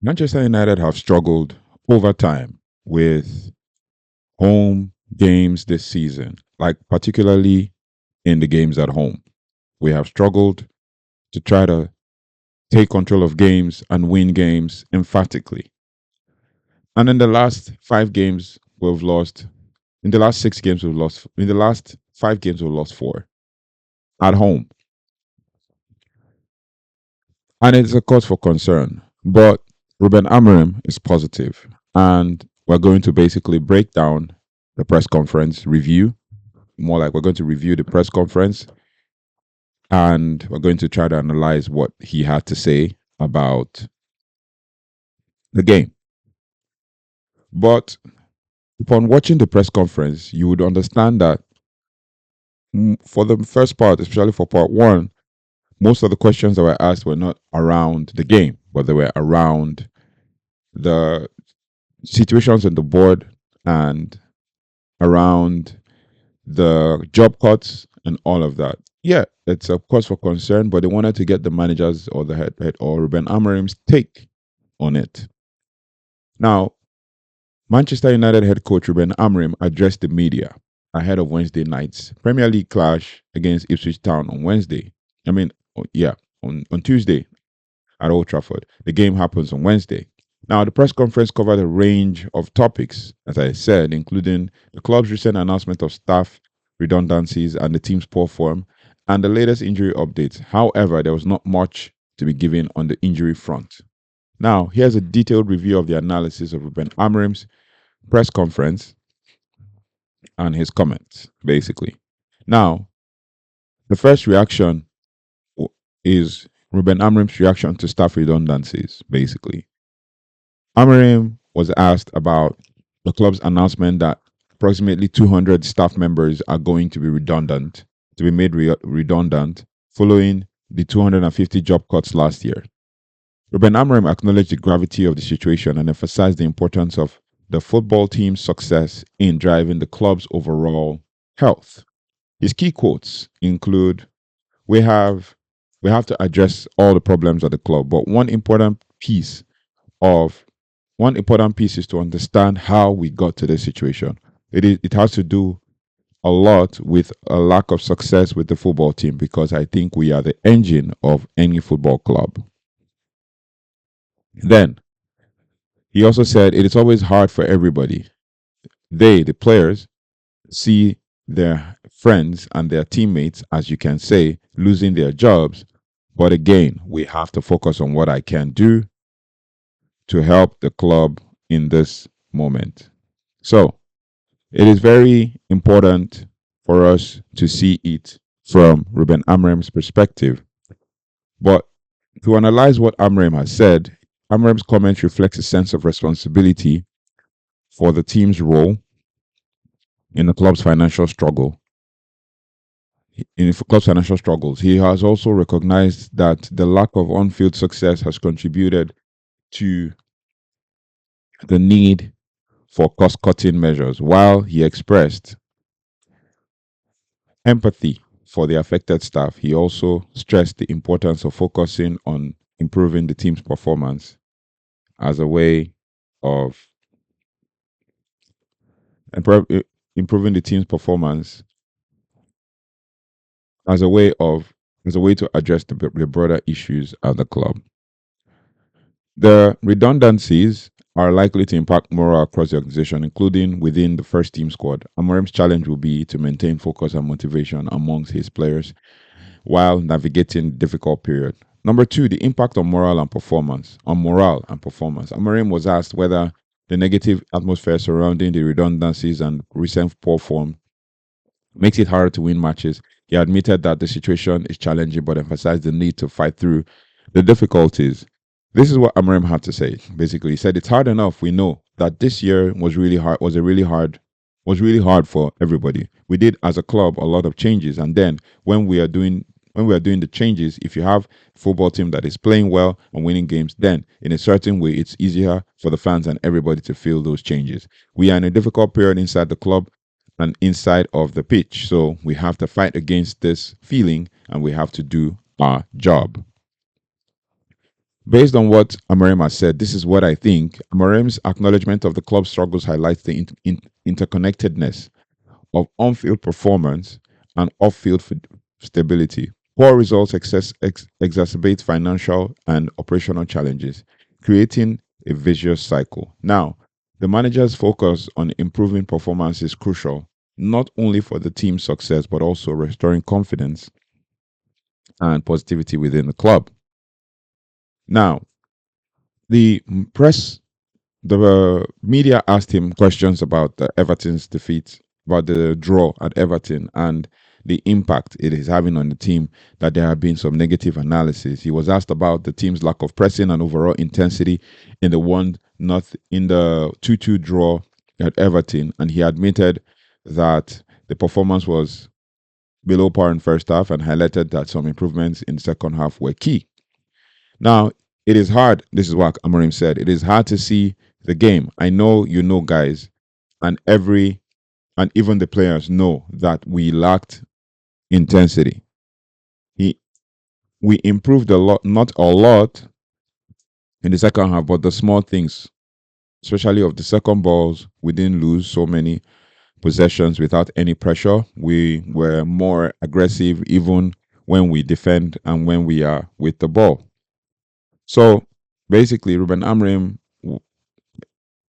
Manchester United have struggled over time with home games this season, like particularly in the games at home. We have struggled to try to take control of games and win games emphatically. And in the last 5 games, we've lost. In the last 6 games, we've lost. In the last 5 games, we've lost four at home. And it's a cause for concern. But Ruben Amorim is positive, and we're going to basically break down the press conference review. More like we're going to review the press conference, and we're going to try to analyze what he had to say about the game. But upon watching the press conference, you would understand that for the first part, especially for part one, most of the questions that were asked were not around the game, but they were around the situations on the board and around the job cuts and all of that. Yeah, it's a cause for concern, but they wanted to get the managers or the head or Ruben Amorim's take on it. Now, Manchester United head coach Ruben Amorim addressed the media ahead of Wednesday night's Premier League clash against Ipswich Town on Wednesday. I mean, yeah, on Tuesday at Old Trafford. The game happens on Wednesday. Now, the press conference covered a range of topics, as I said, including the club's recent announcement of staff redundancies and the team's poor form, and the latest injury updates. However, there was not much to be given on the injury front. Now, here's a detailed review of the analysis of Ruben Amorim's press conference and his comments, basically. Now, the first reaction is Ruben Amorim's reaction to staff redundancies, basically. Amorim was asked about the club's announcement that approximately 200 staff members are going to be redundant, to be made redundant following the 250 job cuts last year. Ruben Amorim acknowledged the gravity of the situation and emphasized the importance of the football team's success in driving the club's overall health. His key quotes include, "We have we have to address all the problems at the club, but of one important piece is to understand how we got to this situation. It has to do a lot with a lack of success with the football team because I think we are the engine of any football club." Then he also said it is always hard for everybody. They, the players, see their friends and their teammates, as you can say, losing their jobs. But again, we have to focus on what I can do to help the club in this moment. So it is very important for us to see it from Ruben Amorim's perspective. But to analyze what Amorim has said, Amorim's comment reflects a sense of responsibility for the team's role in the club's financial struggle. In the club's financial struggles, he has also recognized that the lack of on-field success has contributed to the need for cost-cutting measures, while he expressed empathy for the affected staff. He also stressed the importance of focusing on improving the team's performance as a way of improving the team's performance as a way of as a way to address the broader issues at the club. The redundancies are likely to impact morale across the organization, including within the first team squad. Amorim's challenge will be to maintain focus and motivation amongst his players while navigating the difficult period. Number two, the impact on morale and performance. Amorim was asked whether the negative atmosphere surrounding the redundancies and recent poor form makes it harder to win matches. He admitted that the situation is challenging, but emphasized the need to fight through the difficulties. This is what Amorim had to say. Basically, he said it's hard enough. We know that this year was really hard. Was really hard for everybody. We did as a club a lot of changes, and then when we are doing the changes, if you have a football team that is playing well and winning games, then in a certain way, it's easier for the fans and everybody to feel those changes. We are in a difficult period inside the club and inside of the pitch, so we have to fight against this feeling and we have to do our job. Based on what Amorim has said, this is what I think. Amorim's acknowledgement of the club's struggles highlights the interconnectedness of on-field performance and off-field stability. Poor results exacerbate financial and operational challenges, creating a vicious cycle. Now, the manager's focus on improving performance is crucial, not only for the team's success, but also restoring confidence and positivity within the club. Now, the press the media asked him questions about the Everton's defeat, about the draw at Everton, and the impact it is having on the team. That there have been some negative analysis. He was asked about the team's lack of pressing and overall intensity in the one not in the 2-2 draw at Everton, and he admitted that the performance was below par in first half and highlighted that some improvements in the second half were key. Now, it is hard. This is what Amorim said. It is hard to see the game. I know you know, guys, and even the players know that we lacked intensity. He We improved a lot, not a lot in the second half, but the small things, especially of the second balls, we didn't lose so many possessions without any pressure. We were more aggressive even when we defend and when we are with the ball. So basically, Ruben Amorim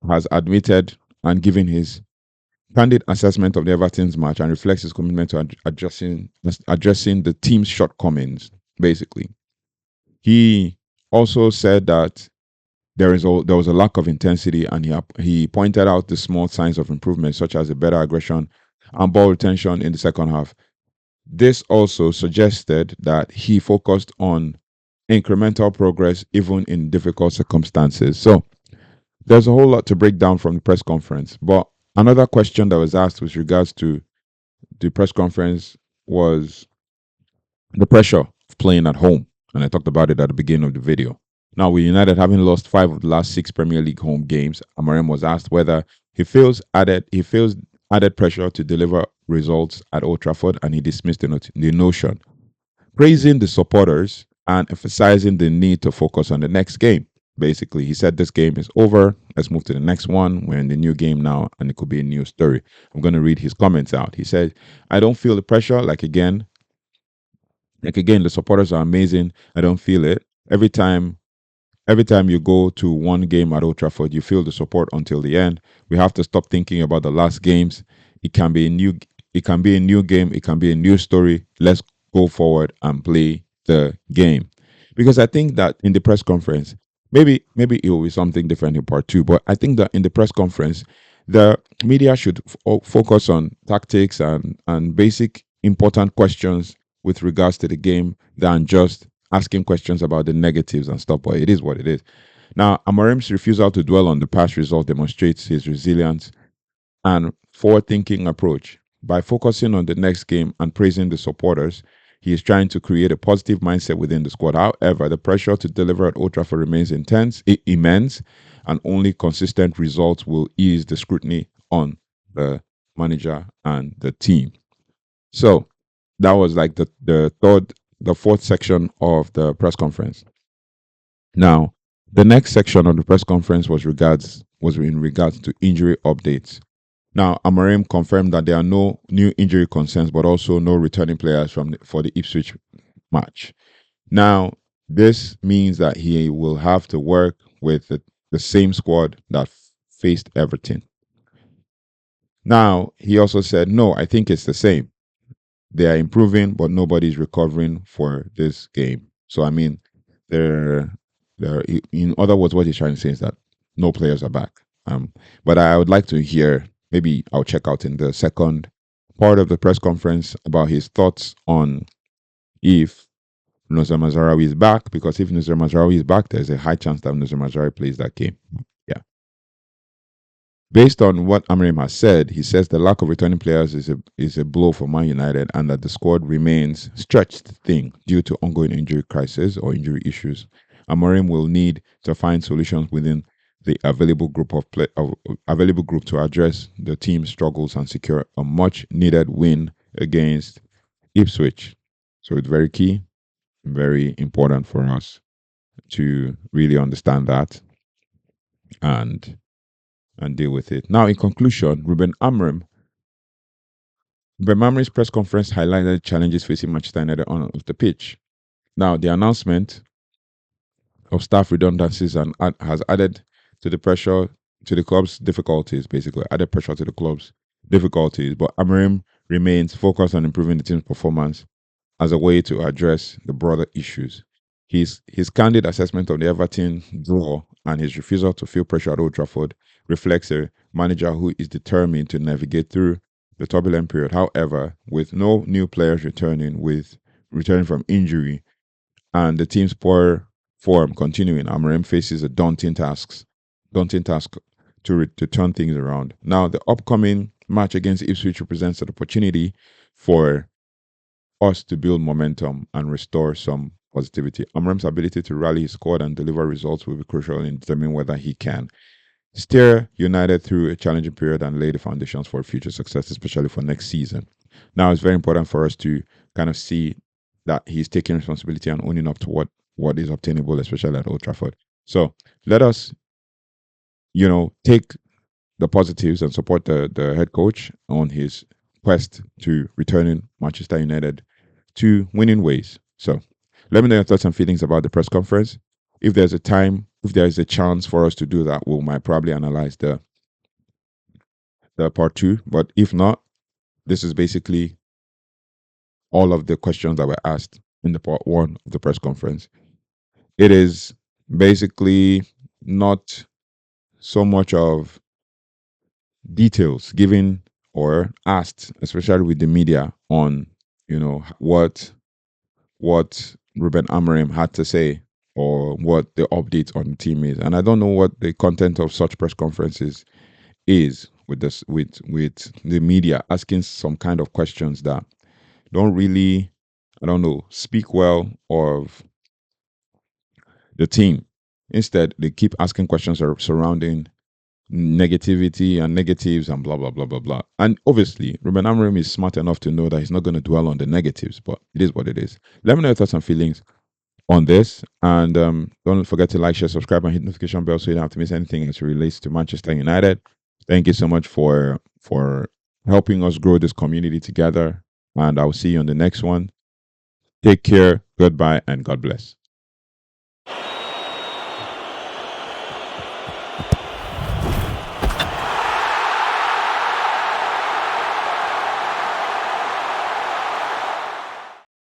has admitted and given his candid assessment of the Everton's match and reflects his commitment to addressing the team's shortcomings. Basically, he also said that there was a lack of intensity, and he pointed out the small signs of improvement, such as a better aggression and ball retention in the second half. This also suggested that he focused on incremental progress even in difficult circumstances. So there's a whole lot to break down from the press conference. But another question that was asked with regards to the press conference was the pressure of playing at home. And I talked about it at the beginning of the video. Now, with United having lost 5 of the last 6 Premier League home games, Amorim was asked whether he feels added pressure to deliver results at Old Trafford, and he dismissed the notion, praising the supporters and emphasizing the need to focus on the next game. Basically, he said this game is over. Let's move to the next one. We're in the new game now, and it could be a new story. I'm going to read his comments out. He said, I don't feel the pressure. Like again, the supporters are amazing. I don't feel it. Every time you go to one game at Old Trafford, you feel the support until the end. We have to stop thinking about the last games. It can be a new it can be a new game, it can be a new story. Let's go forward and play the game. Because I think that in the press conference, maybe it will be something different in part two, but I think that in the press conference, the media should focus on tactics and basic important questions with regards to the game than just asking questions about the negatives and stuff, but it is what it is. Now, Amorim's refusal to dwell on the past result demonstrates his resilience and forward thinking approach. By focusing on the next game and praising the supporters, he is trying to create a positive mindset within the squad. However, the pressure to deliver at Old Trafford remains immense, and only consistent results will ease the scrutiny on the manager and the team. So that was like the fourth section of the press conference. Now, the next section of the press conference was in regards to injury updates. Now, Amorim confirmed that there are no new injury concerns, but also no returning players for the Ipswich match. Now, this means that he will have to work with the same squad that faced Everton. Now, he also said, no, I think it's the same. They are improving, but nobody's recovering for this game. So, I mean, in other words, what he's trying to say is that no players are back. But I would like to hear, maybe I'll check out in the second part of the press conference about his thoughts on if Nusra Mazraoui is back, because if Nusra Mazraoui is back, there's a high chance that Nusra Mazraoui plays that game. Yeah. Based on what Amorim has said, he says the lack of returning players is a blow for Man United, and that the squad remains stretched thin due to ongoing injury crisis or injury issues. Amorim will need to find solutions within the available group to address the team's struggles and secure a much needed win against Ipswich. So it's very key, very important for us to really understand that and deal with it. Now, in conclusion, Ruben Amorim's press conference highlighted challenges facing Manchester United on off the pitch. Now, the announcement of staff redundancies has added to the pressure to the club's difficulties, basically added pressure to the club's difficulties. But Amorim remains focused on improving the team's performance as a way to address the broader issues. His candid assessment of the Everton draw and his refusal to feel pressure at Old Trafford reflects a manager who is determined to navigate through the turbulent period. However, with no new players returning from injury and the team's poor form continuing, Amorim faces a daunting task to turn things around. Now, the upcoming match against Ipswich represents an opportunity for us to build momentum and restore some positivity. Amorim's ability to rally his squad and deliver results will be crucial in determining whether he can steer United through a challenging period and lay the foundations for future success, especially for next season. Now, it's very important for us to kind of see that he's taking responsibility and owning up to what is obtainable, especially at Old Trafford. So let us, take the positives and support the head coach on his quest to returning Manchester United to winning ways. So let me know your thoughts and feelings about the press conference. If there's a time, if there is a chance for us to do that, we might probably analyze the part two. But if not, this is basically all of the questions that were asked in the part one of the press conference. It is basically not so much of details given or asked, especially with the media, on what Ruben Amorim had to say or what the update on the team is. And I don't know what the content of such press conferences is with this with the media asking some kind of questions that don't really, I don't know, speak well of the team. Instead, they keep asking questions surrounding negativity and negatives and blah blah blah blah blah. And obviously, Ruben Amorim is smart enough to know that he's not going to dwell on the negatives, but it is what it is. Let me know your thoughts and feelings on this, and don't forget to like, share, subscribe, and hit notification bell so you don't have to miss anything as it relates to Manchester United. Thank you so much for helping us grow this community together, and I'll see you on the next one. Take care, goodbye, and God bless.